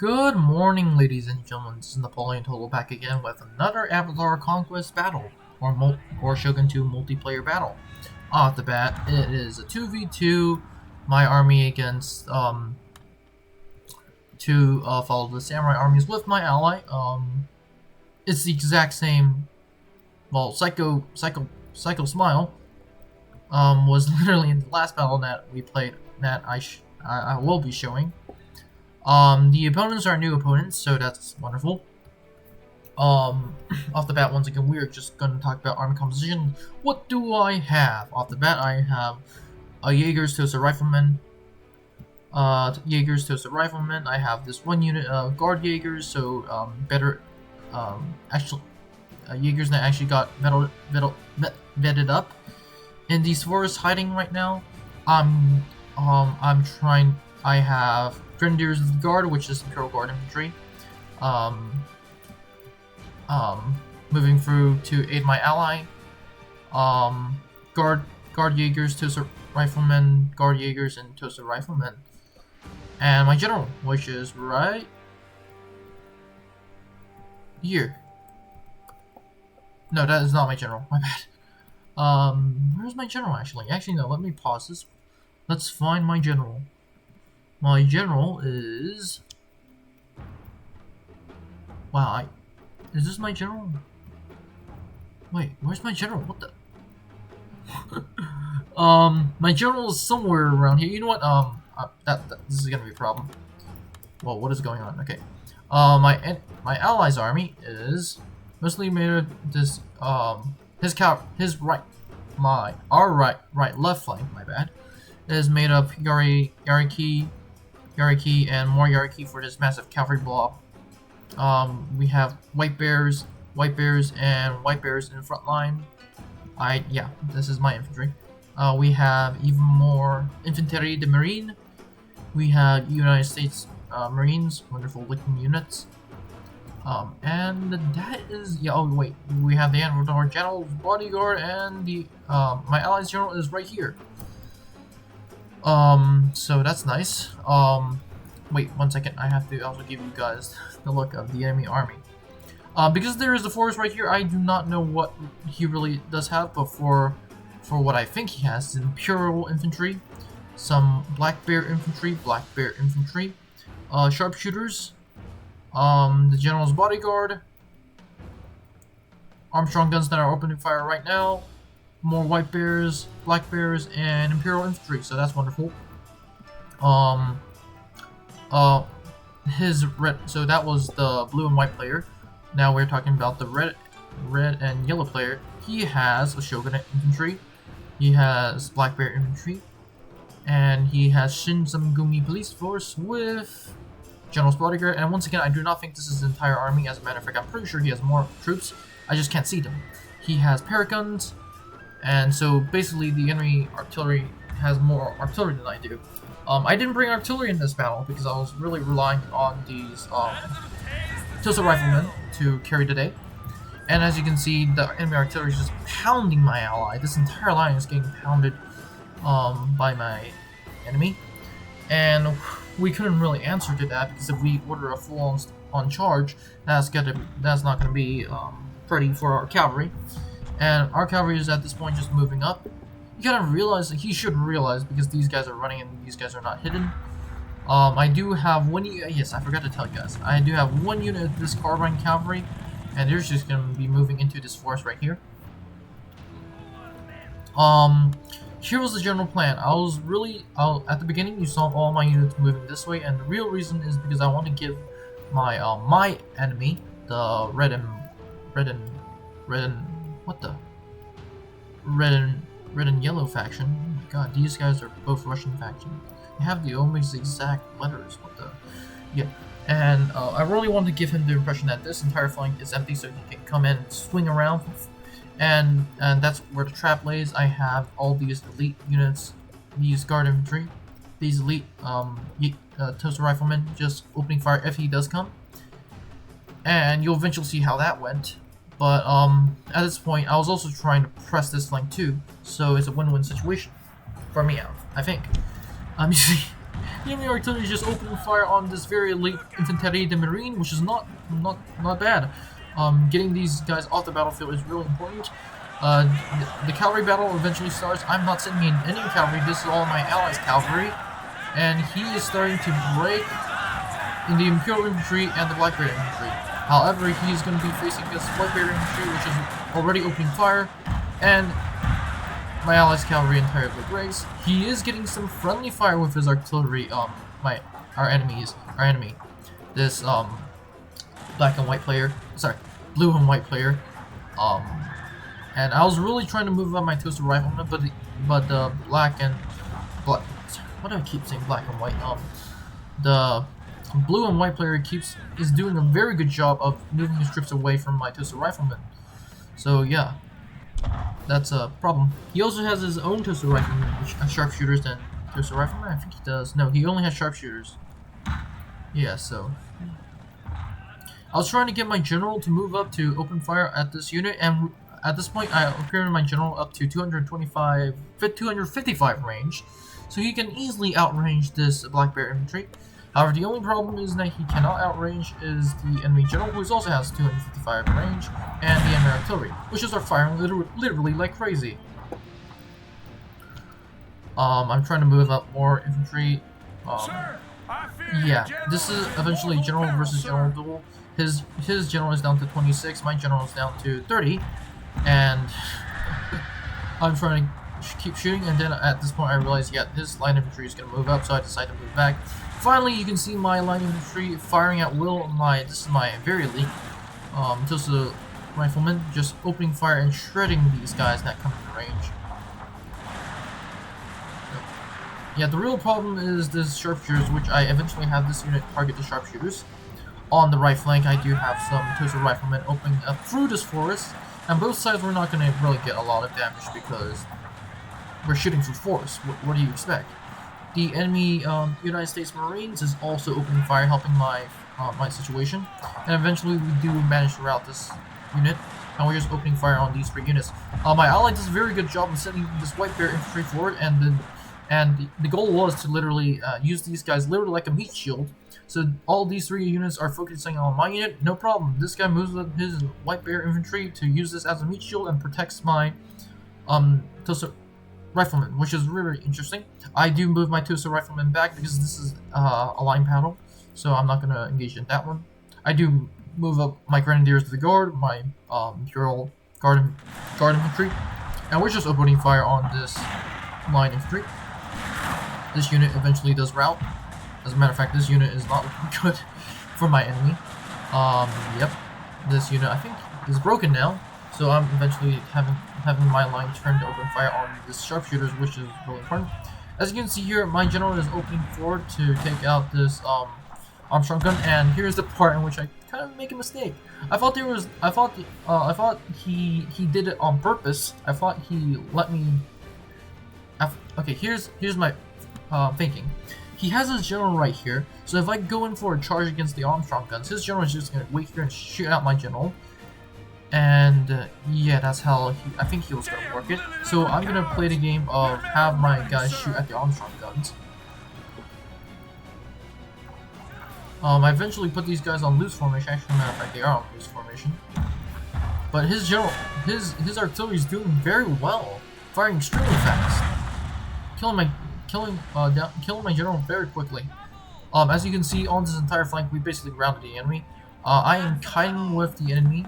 Good morning, ladies and gentlemen. This is Napoleon Total back again with another Avatar Conquest battle, or Shogun 2 multiplayer battle. Off the bat, it is a 2v2, my army against two follow the samurai armies with my ally. It's the exact same. Well, Psycho Smile was literally in the last battle that we played that I will be showing. The opponents are new opponents, so that's wonderful. Off the bat, once again, we're just gonna talk about army composition. What do I have? Off the bat, I have a Jaegers, Tosa Riflemen. Jaegers, Tosa Riflemen. I have this one unit of Guard Jaegers, so better. Actually, Jaegers that actually got vetted up in these forests, hiding right now. I'm trying. I have Grenadiers of the Guard, which is Imperial Guard infantry. Moving through to aid my ally. Guard Jaegers, Tosa Riflemen, Guard Jaegers, and Tosa Riflemen. And my general, which is right here. No, that is not my general. My bad. Where's my general actually? Actually, no. Let me pause this. Let's find my general. My general is... Wow, is this my general? Wait, where's my general? What the... my general is somewhere around here. You know what? This is gonna be a problem. Well, what is going on? Okay. My ally's army is mostly made of this, left flank, my bad, is made of Yariki, and more Yariki for this massive cavalry blob. We have white bears, and white bears in the front line. Yeah, this is my infantry. We have even more Infanterie de Marine. We have United States Marines, wonderful looking units. And that is, yeah, oh wait, we have the Avatar General's bodyguard, and the, my allies general is right here. So that's nice. Wait, 1 second, I have to also give you guys the look of the enemy army. Because there is a forest right here, I do not know what he really does have, but for what I think he has, Imperial infantry, some black bear infantry, sharpshooters, the general's bodyguard, Armstrong guns that are opening fire right now, more white bears, black bears, and Imperial infantry, so that's wonderful. His red, so that was the blue and white player. Now we're talking about the red and yellow player. He has a Shogunate infantry, he has black bear infantry, and he has Shinzamgumi police force with general's bodyguard. And once again, I do not think this is his entire army. As a matter of fact, I'm pretty sure he has more troops. I just can't see them. He has paraguns, and so basically the enemy artillery has more artillery than I do. I didn't bring artillery in this battle because I was really relying on these Tosa Riflemen to carry the day. And as you can see, the enemy artillery is just pounding my ally. This entire line is getting pounded by my enemy. And we couldn't really answer to that, because if we order a full-on charge, that's not going to be pretty for our cavalry. And our cavalry is at this point just moving up. You kind of realize that he should realize, because these guys are running and these guys are not hidden. I do have one. Yes, I forgot to tell you guys. I do have one unit of this carbine cavalry, and they're just going to be moving into this forest right here. Here was the general plan. At the beginning, you saw all my units moving this way, and the real reason is because I want to give my my enemy, the red and yellow faction. Oh my god, these guys are both Russian faction. They have the almost exact letters. What the? Yeah. And I really wanted to give him the impression that this entire flank is empty, so he can come in and swing around. And that's where the trap lays. I have all these elite units, these guard infantry, these elite Tosa Riflemen just opening fire if he does come. And you'll eventually see how that went. But at this point, I was also trying to press this flank too, so it's a win-win situation for me, I think. You see, The enemy artillery is just opening fire on this very elite Infanterie de Marine, which is not bad. Getting these guys off the battlefield is really important. The cavalry battle eventually starts. I'm not sending in any cavalry. This is all my allies' cavalry, and he is starting to break in the Imperial infantry and the Blackbeard infantry. However, he is going to be facing this Blackbeard infantry, which is already opening fire, and my allies' cavalry entirely breaks. He is getting some friendly fire with his artillery. Our enemy. This black and white player. Sorry, blue and white player. And I was really trying to move up my toaster rifleman, but the black. What do I keep saying? Black and white. The blue and white player is doing a very good job of moving his troops away from my toaster rifleman. So yeah, that's a problem. He also has his own toaster rifleman, which has sharpshooters than toaster rifleman. I think he does. No, he only has sharpshooters. Yeah, so I was trying to get my general to move up to open fire at this unit, and at this point I upgraded my general up to 255 range, so he can easily outrange this Black Bear infantry. However, the only problem is that he cannot outrange is the enemy general, who also has 255 range, and the enemy artillery, which is firing literally like crazy. I'm trying to move up more infantry. Yeah, this is eventually general versus general duel. His general is down to 26, my general is down to 30, and I'm trying to keep shooting, and then at this point I realized, yeah, his line infantry is going to move up, so I decided to move back. Finally, you can see my line infantry firing at will. This is my very elite toaster rifleman, just opening fire and shredding these guys that come in range. Yeah, the real problem is this sharpshooters, which I eventually have this unit target the sharpshooters. On the right flank, I do have some toaster riflemen opening up through this forest, and both sides we're not going to really get a lot of damage because we're shooting through forest. What do you expect? The enemy United States Marines is also opening fire, helping my situation, and eventually we do manage to rout this unit, and we're just opening fire on these 3 units. My ally does a very good job in sending this White Bear infantry forward, and the goal was to literally use these guys literally like a meat shield. So all these 3 units are focusing on my unit, no problem. This guy moves with his White Bear infantry to use this as a meat shield and protects my toaster rifleman, which is really interesting. I do move my toaster rifleman back because this is a line battle, so I'm not going to engage in that one. I do move up my grenadiers to the guard, my Imperial guard infantry, and we're just opening fire on this line infantry. This unit eventually does rout. As a matter of fact, this unit is not looking good for my enemy. Yep, this unit I think is broken now, so I'm eventually having my line turned to open fire on the sharpshooters, which is really important. As you can see here, my general is opening forward to take out this Armstrong gun, and here's the part in which I kind of make a mistake. I thought he did it on purpose. I thought he let me. Okay, here's my thinking. He has his general right here, so if I go in for a charge against the Armstrong guns, his general is just going to wait here and shoot out my general. And yeah, that's how I think he was going to work it. So I'm going to play the game of have my guys shoot at the Armstrong guns. I eventually put these guys on loose formation. Actually, matter of fact, they are on loose formation. But his general, his artillery is doing very well, firing extremely fast, killing my general very quickly. As you can see on this entire flank, we basically grounded the enemy. I am kiting with the enemy,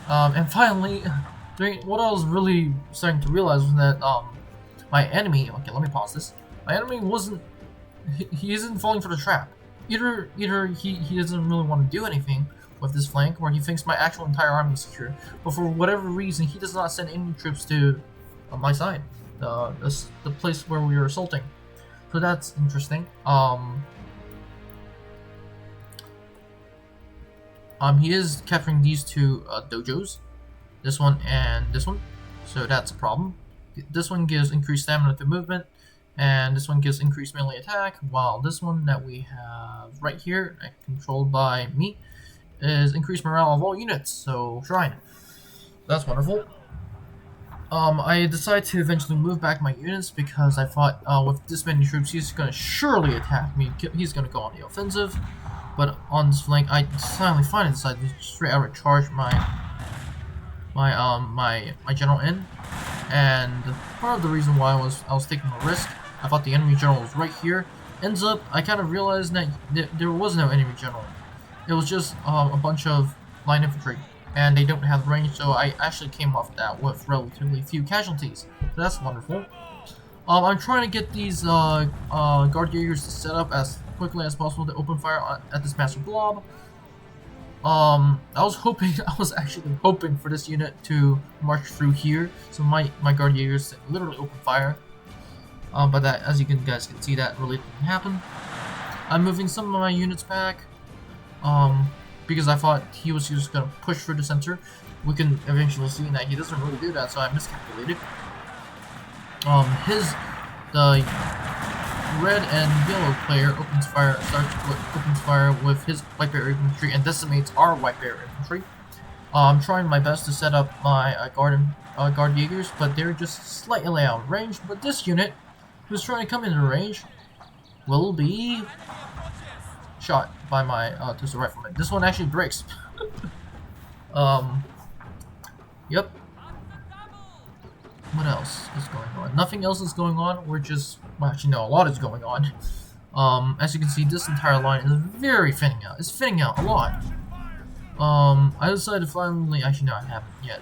and finally, what I was really starting to realize was that my enemy. Okay, let me pause this. My enemy he isn't falling for the trap. Either he doesn't really want to do anything with this flank, or he thinks my actual entire army is secure. But for whatever reason, he does not send any troops to my side, the place where we were assaulting. So that's interesting. He is capturing these 2 dojos, this one and this one. So that's a problem. This one gives increased stamina to movement, and this one gives increased melee attack, while this one that we have right here, controlled by me, is increased morale of all units, so Shrine. That's wonderful. I decided to eventually move back my units because I thought with this many troops he's gonna surely attack me. He's gonna go on the offensive, but on this flank I finally decided to straight out charge my general in, and part of the reason why I was taking a risk. I thought the enemy general was right here. Ends up I kind of realized that there was no enemy general. It was just a bunch of line infantry, and they don't have range, so I actually came off that with relatively few casualties. So that's wonderful. I'm trying to get these guard jaegers to set up as quickly as possible to open fire at this massive blob. I was actually hoping for this unit to march through here, so my guard jaegers literally open fire. But that, as you guys can see, that really didn't happen. I'm moving some of my units back, because I thought he was just gonna push through the center. We can eventually see that he doesn't really do that, so I miscalculated. The red and yellow player opens fire with his white bear infantry and decimates our white bear infantry. I'm trying my best to set up my guard jaegers, but they're just slightly out of range. But this unit, who's trying to come into range, will be shot by my Tosa rifleman. This one actually breaks. Yep. What else is going on? Nothing else is going on. We're just, well, actually no, a lot is going on. As you can see, this entire line is very thinning out. It's thinning out a lot. I decided to finally, actually no, I haven't yet.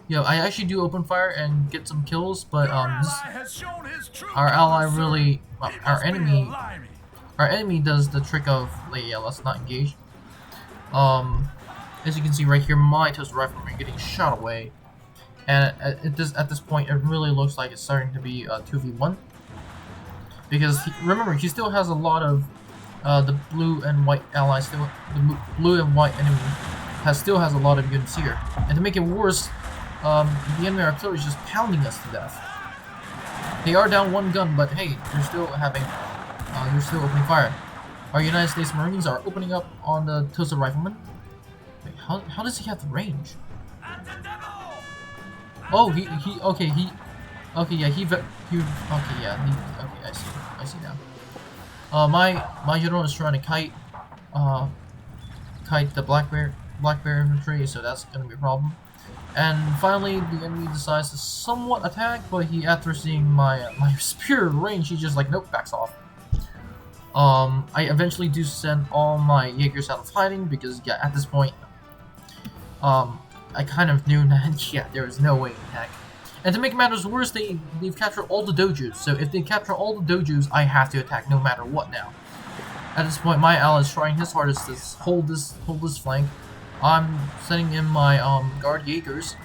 Yeah, I actually do open fire and get some kills, but our ally really, our enemy does the trick of, like, yeah, let's not engage. As you can see right here, my Tosa rifleman are getting shot away. And at this point, it really looks like it's starting to be a 2v1. Because, remember, he still has a lot of the blue and white allies, the blue and white enemy still has a lot of units here. And to make it worse, the enemy artillery is just pounding us to death. They are down one gun, but hey, they're still opening fire. Our United States Marines are opening up on the Tosa rifleman. Wait, how does he have the range? Oh, okay, okay, I see now. My general is trying to kite the black bear infantry, so that's gonna be a problem. And finally, the enemy decides to somewhat attack, but after seeing my superior range, he just like, nope, backs off. I eventually do send all my Jaegers out of hiding because, yeah, at this point, I kind of knew that, yeah, there was no way to attack. And to make matters worse, they've captured all the dojus. So if they capture all the dojus, I have to attack no matter what now. At this point, my ally is trying his hardest to hold this flank. I'm sending in my guard jaegers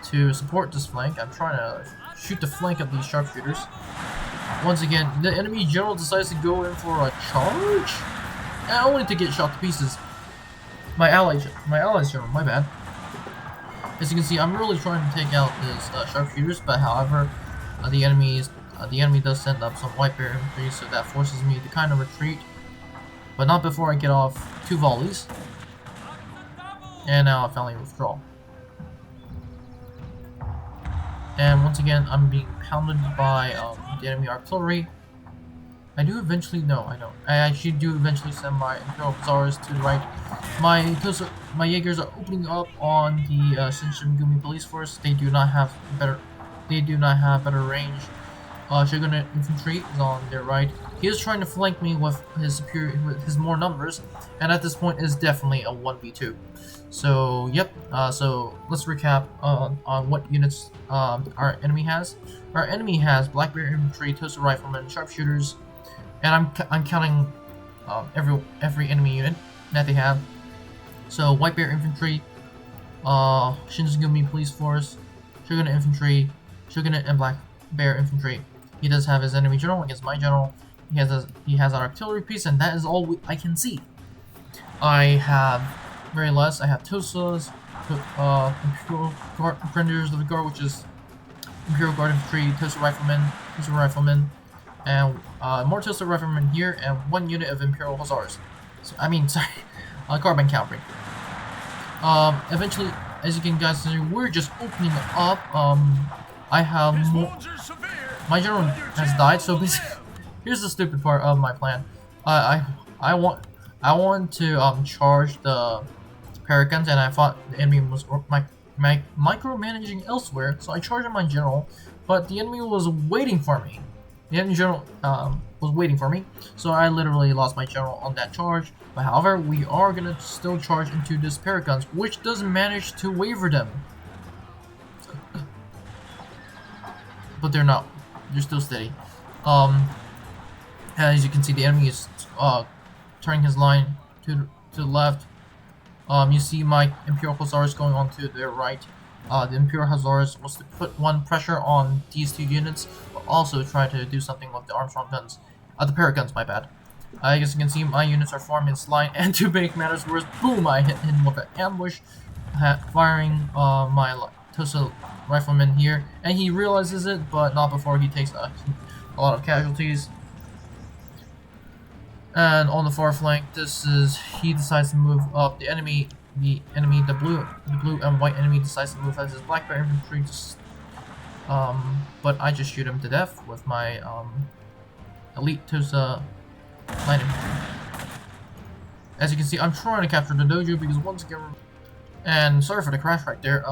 to support this flank. I'm trying to shoot the flank of these sharpshooters. Once again, the enemy general decides to go in for a charge, and only to get shot to pieces. My allies general, my bad. As you can see, I'm really trying to take out this sharpshooters, but however, the enemy does send up some white bear infantry, so that forces me to kind of retreat, but not before I get off 2 volleys. And now I finally withdraw. And once again, I'm being pounded by the enemy artillery. I actually do eventually send my Imperial Hussars to the right. My Jaegers are opening up on the Shinsengumi police force. They do not have better range. Shogunate infantry is on their right. He is trying to flank me with his more numbers, and at this point is definitely a 1v2. So yep. So let's recap on what units our enemy has. Our enemy has Black Bear infantry, Tosa riflemen, sharpshooters, and I'm counting every enemy unit that they have. So White Bear infantry, Shinsengumi police force, Shogunate infantry, Shogunate and Black Bear infantry. He does have his enemy general against my general. He has an artillery piece, and that is all I can see. I have very less. I have Tosas, Imperial Defenders of the Guard, which is Imperial Guard infantry, Tosa riflemen, and more Tosa riflemen here, and 1 unit of Imperial Hussars. So, I mean, sorry, carbine cavalry. Eventually, as you can guys see, we're just opening up. I have more. My general has died, so basically, here's the stupid part of my plan. I want to charge the Paragons, and I thought the enemy was micromanaging elsewhere, so I charged my general, but the enemy was waiting for me. The enemy general was waiting for me, so I literally lost my general on that charge. But however, we are gonna still charge into this Paragons, which does manage to waver them. But they're not. They're still steady. As you can see, the enemy is turning his line to the left. You see my Imperial Hussars going on to their right. The Imperial Hussars was to put one pressure on these two units, but also try to do something with the Armstrong guns. The Paraguns, my bad. As you can see, my units are formed in line, and to make matters worse, boom! I hit him with an ambush, firing my Tosa rifleman here, and he realizes it, but not before he takes a lot of casualties. And on the far flank, he decides to move up. The blue and white enemy decides to move as his black bear infantry. But I just shoot him to death with my elite Tosa light infantry. As you can see, I'm trying to capture the dojo because once again, and sorry for the crash right there.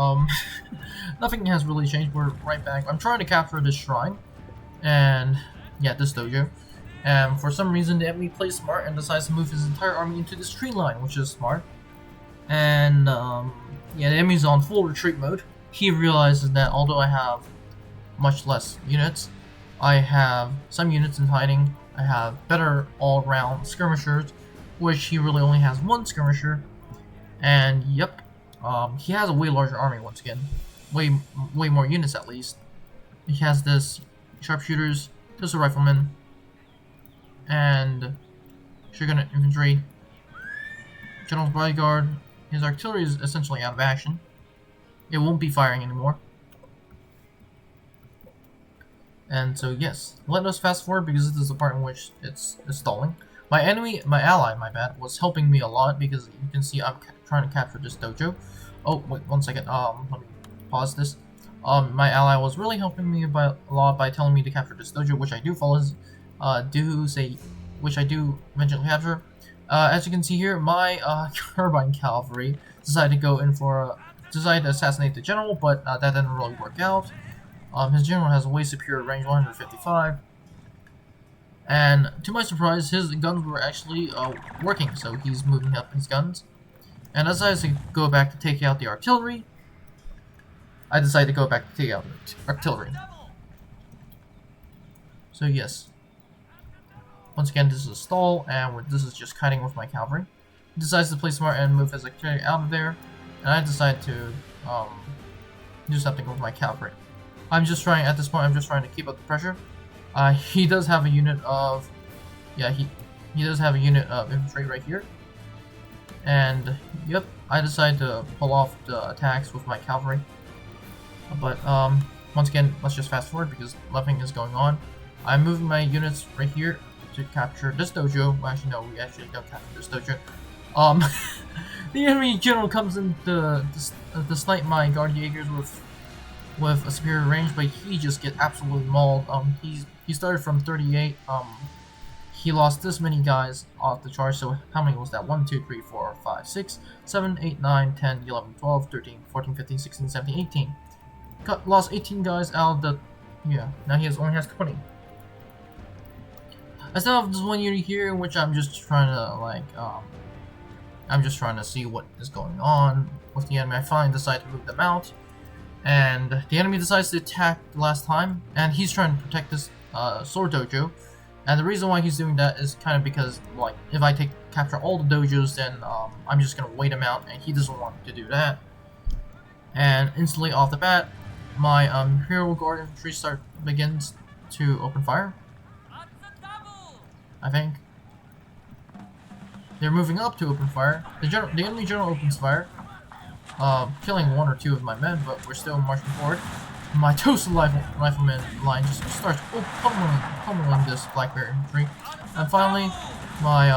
Nothing has really changed. We're right back. I'm trying to capture this shrine, and yeah, this dojo. And for some reason, the enemy plays smart and decides to move his entire army into this tree line, which is smart. And yeah, the enemy's on full retreat mode. He realizes that although I have much less units, I have some units in hiding. I have better all-round skirmishers, which he really only has one skirmisher. And yep, he has a way larger army once again, way more units at least. He has this sharpshooters, Tosa riflemen, and Shogunate infantry, General's bodyguard. His artillery is essentially out of action. It won't be firing anymore. And so yes, let us fast forward because this is the part in which it's stalling. My ally, was helping me a lot because you can see I'm trying to capture this dojo. Oh wait, 1 second. Let me pause this. My ally was really helping me a lot by telling me to capture this dojo, which I do follow his which I do eventually capture. As you can see here, my Turbine Cavalry decided to assassinate the general, but that didn't really work out. His general has a way superior range, 155, and to my surprise, his guns were actually working. So he's moving up his guns, and as I go back to take out the artillery, So yes. Once again, this is a stall, and this is just kiting with my cavalry. He decides to play smart and move his artillery out of there, and I decide to do something with my cavalry. At this point, I'm just trying to keep up the pressure. He does have a unit of, he does have a unit of infantry right here. And yep, I decide to pull off the attacks with my cavalry. But once again, let's just fast forward because nothing is going on. I'm moving my units right here to capture this dojo. Well, actually, no, we actually don't capture this dojo. The enemy general comes in to snipe my guard Jaegers with a superior range, but he just gets absolutely mauled. He started from 38. He lost this many guys off the charge. So how many was that? 1, 2, 3, 4, 5, 6, 7, 8, 9, 10, 11, 12, 13, 14, 15, 16, 17, 18. Lost 18 guys out of the. Yeah, now he only has 20. I still have this one unit here, in which I'm just trying to I'm just trying to see what is going on with the enemy. I finally decide to move them out, and the enemy decides to attack the last time, and he's trying to protect this sword dojo. And the reason why he's doing that is kind of because, like, if I capture all the dojos, then I'm just gonna wait him out, and he doesn't want to do that. And instantly off the bat, my Imperial Guard infantry begins to open fire. I think they're moving up to open fire. The enemy general opens fire, killing 1 or 2 of my men, but we're still marching forward. My Tosa rifleman line just starts pummeling this black bear infantry, and finally, my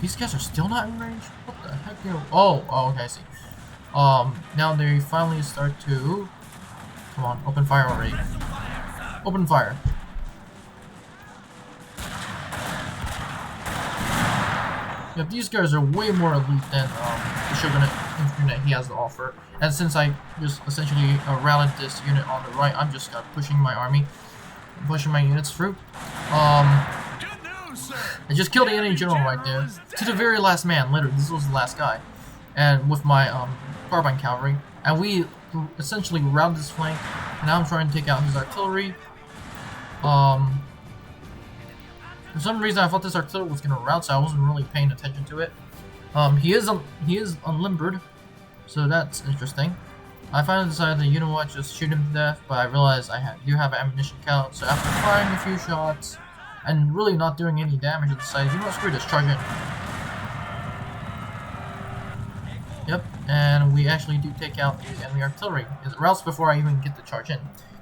these guys are still not in range. What the heck? Oh, okay, I see. Now they finally start to... Come on, open fire already. Open fire. Yeah, these guys are way more elite than the Shogunate infantry that he has to offer. And since I just essentially rallied this unit on the right, I'm just pushing my army, pushing my units through. I just killed the enemy general right there, to the very last man. Literally, this was the last guy. And with my carbine cavalry, and we essentially routed his flank. And now I'm trying to take out his artillery. For some reason, I thought this artillery was going to rout, so I wasn't really paying attention to it. He is unlimbered, so that's interesting. I finally decided that, you know what, just shoot him to death, but I realized I do have an ammunition count, so after firing a few shots, and really not doing any damage, I decided, you know what, screw this, charge in. Yep, and we actually do take out the enemy artillery. It routs before I even get the charge in.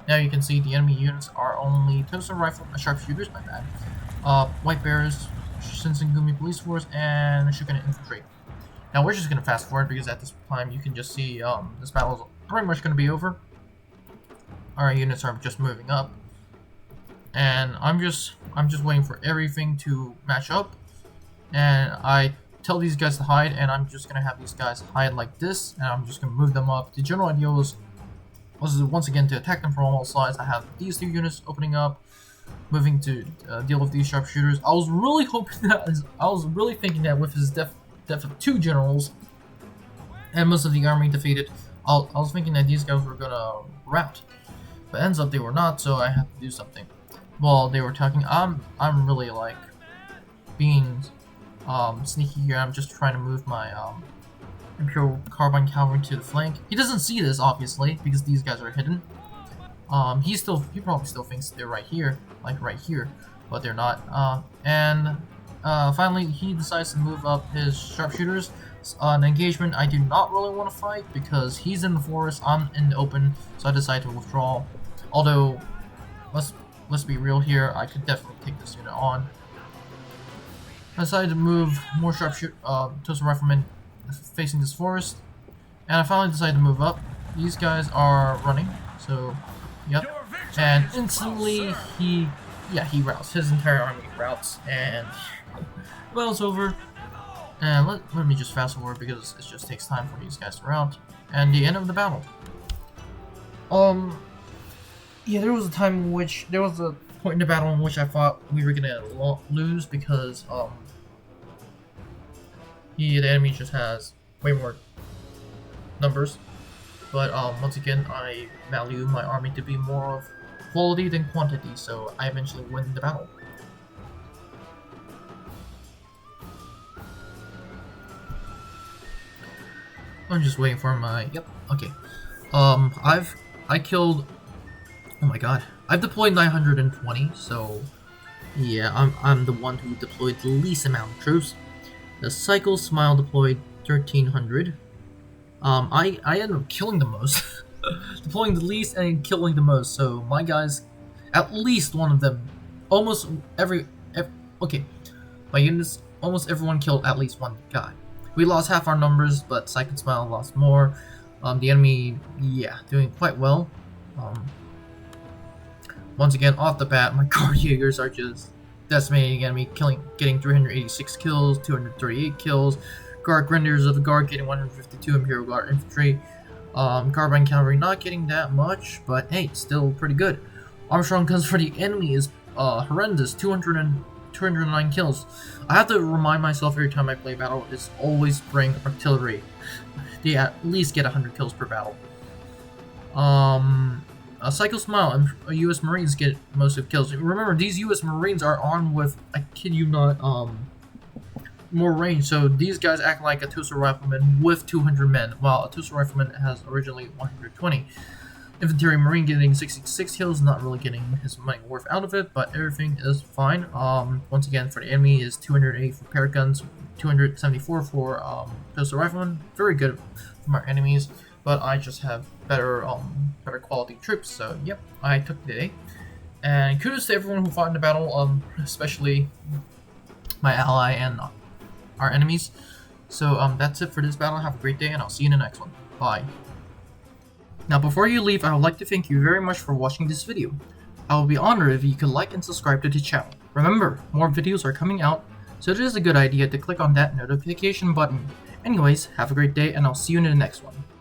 Now you can see the enemy units are only Tosa rifle, sharpshooters, my bad. White Bears, Shinsengumi Police Force, and Shogunate Infantry. Now we're just gonna fast forward because at this time you can just see this battle is pretty much gonna be over. Our units are just moving up, and I'm just waiting for everything to match up. And I tell these guys to hide, and I'm just gonna have these guys hide like this, and I'm just gonna move them up. The general idea was once again to attack them from all sides. I have these two units opening up, moving to deal with these sharpshooters. I was really hoping that, I was really thinking that with his death of 2 generals and most of the army defeated, I was thinking that these guys were gonna rout, but ends up they were not. So I had to do something. While they were talking, I'm really like being sneaky here. I'm just trying to move my Imperial carbine cavalry to the flank. He doesn't see this obviously because these guys are hidden. He probably still thinks they're right here, like right here, but they're not. Finally, he decides to move up his sharpshooters. An engagement I do not really want to fight because he's in the forest, I'm in the open, so I decide to withdraw. Although, let's be real here, I could definitely take this unit on. I decided to move more Tosa riflemen facing this forest, and I finally decided to move up. These guys are running, so yep. And instantly he routs. His entire army routs, and the battle's over. And let me just fast forward because it just takes time for these guys to rout. And the end of the battle. Yeah, there was a point in the battle in which I thought we were gonna lose because the enemy just has way more numbers. But once again, I value my army to be more of quality than quantity, so I eventually win the battle. I'm just waiting for my... Yep, okay. I killed... Oh my god. I've deployed 920, so... Yeah, I'm the one who deployed the least amount of troops. The Cycle Smile deployed 1300. I ended up killing the most. Deploying the least and killing the most, so my guys, at least one of them, almost okay, my units, almost everyone killed at least one guy. We lost half our numbers, but Cycle Smile lost more. The enemy, yeah, doing quite well. Once again, off the bat, my Guard Jaegers are just decimating the enemy, getting 386 kills, 238 kills. Guard Grenadiers of the Guard getting 152 Imperial Guard Infantry. Carbine Cavalry not getting that much, but hey, still pretty good. Armstrong guns for the enemy is horrendous, 209 kills. I have to remind myself every time I play battle is always bring artillery. They at least get 100 kills per battle. Cycle Smile and U.S. Marines get most of the kills. Remember, these U.S. Marines are armed with, I kid you not, more range, so these guys act like a Tosa rifleman with 200 men, while a Tosa rifleman has originally 120. Infantry Marine getting 66 kills, not really getting his money worth out of it, but everything is fine. Once again, for the enemy is 208 for parrot guns, 274 for Tosa rifleman. Very good from our enemies, but I just have better quality troops, so yep, I took the day. And kudos to everyone who fought in the battle, especially my ally and our enemies. So that's it for this battle. Have a great day, and I'll see you in the next one. Bye. Now before you leave, I would like to thank you very much for watching this video. I would be honored if you could like and subscribe to the channel. Remember, more videos are coming out, so it is a good idea to click on that notification button. Anyways, have a great day and I'll see you in the next one.